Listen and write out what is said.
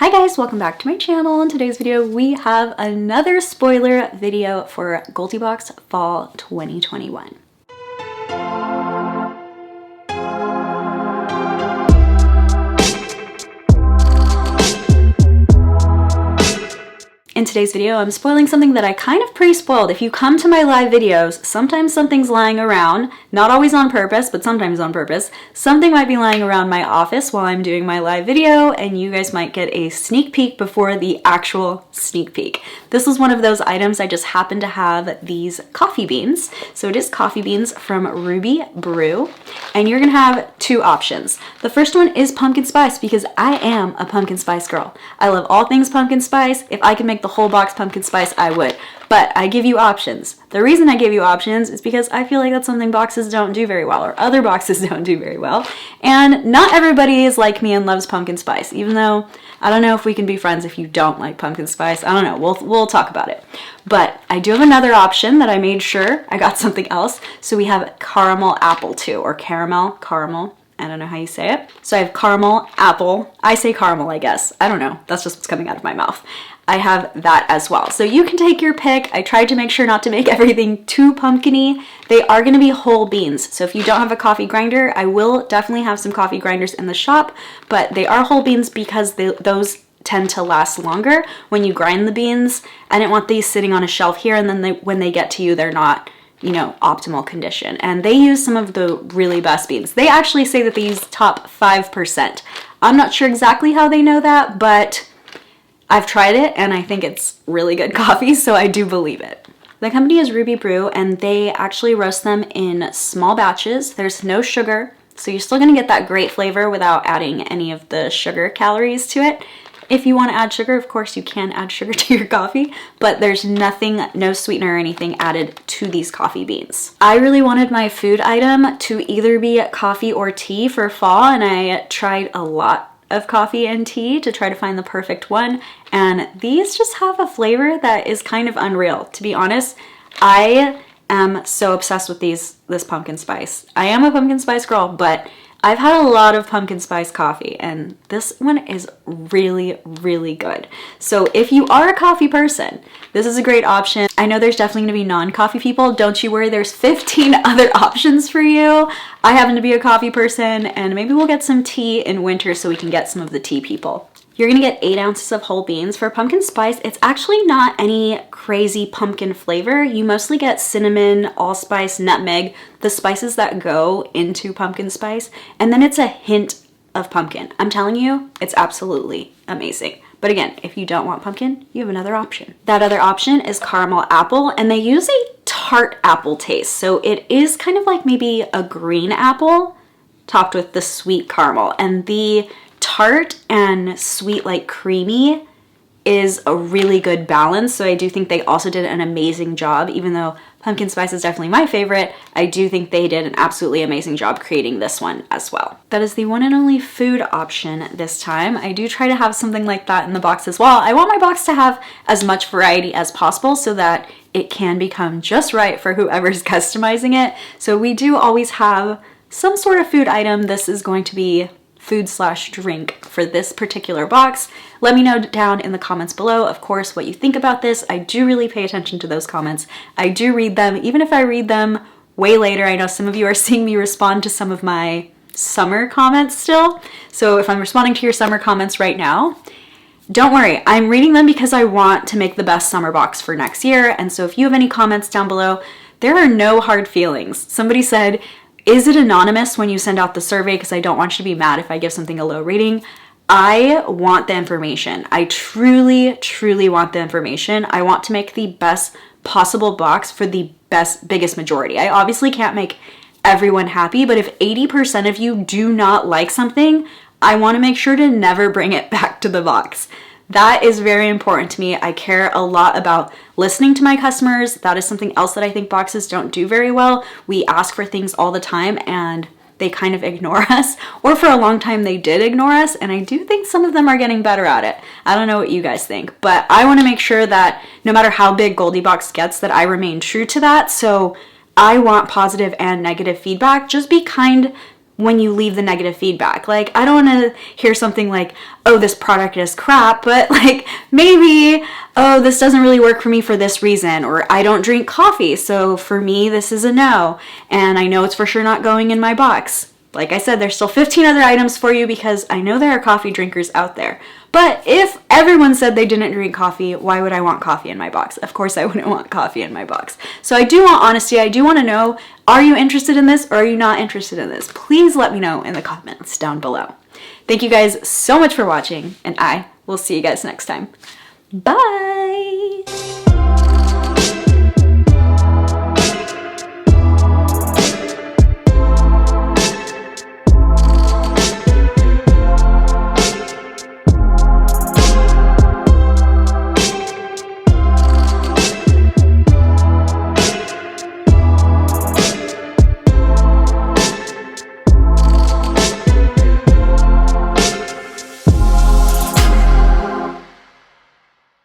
Hi guys, welcome back to my channel. In today's video, we have another spoiler video for Goldie Boxed Fall 2021. In today's video, I'm spoiling something that I kind of pre-spoiled. If you come to my live videos, sometimes something's lying around, not always on purpose, but sometimes on purpose. Something might be lying around my office while I'm doing my live video, and you guys might get a sneak peek before the actual sneak peek. This is one of those items. I just happen to have these coffee beans. So it is coffee beans from Ruby Brew, and you're gonna have two options. The first one is pumpkin spice, because I am a pumpkin spice girl. I love all things pumpkin spice. If I could make the whole box pumpkin spice, I would. But I give you options. The reason I give you options is because I feel like that's something boxes don't do very well, or other boxes don't do very well. And not everybody is like me and loves pumpkin spice, even though I don't know if we can be friends if you don't like pumpkin spice. I don't know. We'll talk about it. But I do have another option that I made sure I got something else. So we have caramel apple too, or caramel. I don't know how you say it. So I have caramel apple. I say caramel, I guess. I don't know. That's just what's coming out of my mouth. I have that as well. So you can take your pick. I tried to make sure not to make everything too pumpkin-y. They are going to be whole beans. So if you don't have a coffee grinder, I will definitely have some coffee grinders in the shop, but they are whole beans because those tend to last longer when you grind the beans. I didn't want these sitting on a shelf here, and then when they get to you, they're not, you know, optimal condition. And they use some of the really best beans. They actually say that they use top 5%. I'm not sure exactly how they know that, but I've tried it and I think it's really good coffee, so I do believe it. The company is Ruby Brew, and they actually roast them in small batches. There's no sugar, so you're still gonna get that great flavor without adding any of the sugar calories to it. If you want to add sugar, of course you can add sugar to your coffee, but there's nothing, no sweetener or anything added to these coffee beans. I really wanted my food item to either be coffee or tea for fall, and I tried a lot of coffee and tea to try to find the perfect one, and these just have a flavor that is kind of unreal. To be honest, I am so obsessed with this pumpkin spice. I am a pumpkin spice girl, but I've had a lot of pumpkin spice coffee, and this one is really, really good. So if you are a coffee person, this is a great option. I know there's definitely gonna be non-coffee people. Don't you worry, there's 15 other options for you. I happen to be a coffee person, and maybe we'll get some tea in winter so we can get some of the tea people. You're gonna get 8 ounces of whole beans. For pumpkin spice, it's actually not any crazy pumpkin flavor. You mostly get cinnamon, allspice, nutmeg, the spices that go into pumpkin spice, and then it's a hint of pumpkin. I'm telling you, it's absolutely amazing. But again, if you don't want pumpkin, you have another option. That other option is caramel apple, and they use a tart apple taste. So it is kind of like maybe a green apple topped with the sweet caramel, and the tart and sweet, like creamy, is a really good balance. So I do think they also did an amazing job. Even though pumpkin spice is definitely my favorite, I do think they did an absolutely amazing job creating this one as well. That is the one and only food option this time. I do try to have something like that in the box as well. I want my box to have as much variety as possible so that it can become just right for whoever's customizing it. So we do always have some sort of food item. This is going to be food/drink for this particular box. Let me know down in the comments below, of course, what you think about this. I do really pay attention to those comments. I do read them, even if I read them way later. I know some of you are seeing me respond to some of my summer comments still. So if I'm responding to your summer comments right now, don't worry, I'm reading them because I want to make the best summer box for next year. And so if you have any comments down below, there are no hard feelings. Somebody said, is it anonymous when you send out the survey? Because I don't want you to be mad if I give something a low rating. I want the information. I truly, truly want the information. I want to make the best possible box for the biggest majority. I obviously can't make everyone happy, but if 80% of you do not like something, I want to make sure to never bring it back to the box. That is very important to me. I care a lot about listening to my customers. That is something else that I think boxes don't do very well. We ask for things all the time and they kind of ignore us, or for a long time they did ignore us, and I do think some of them are getting better at it. I don't know what you guys think, but I want to make sure that no matter how big Goldie Boxed gets, that I remain true to that. So I want positive and negative feedback. Just be kind when you leave the negative feedback. Like, I don't want to hear something like, oh, this product is crap, but like maybe, oh, this doesn't really work for me for this reason, or I don't drink coffee, so for me this is a no, and I know it's for sure not going in my box. Like I said, there's still 15 other items for you because I know there are coffee drinkers out there. But if everyone said they didn't drink coffee, why would I want coffee in my box? Of course I wouldn't want coffee in my box. So I do want honesty. I do want to know, are you interested in this or are you not interested in this? Please let me know in the comments down below. Thank you guys so much for watching, and I will see you guys next time. Bye!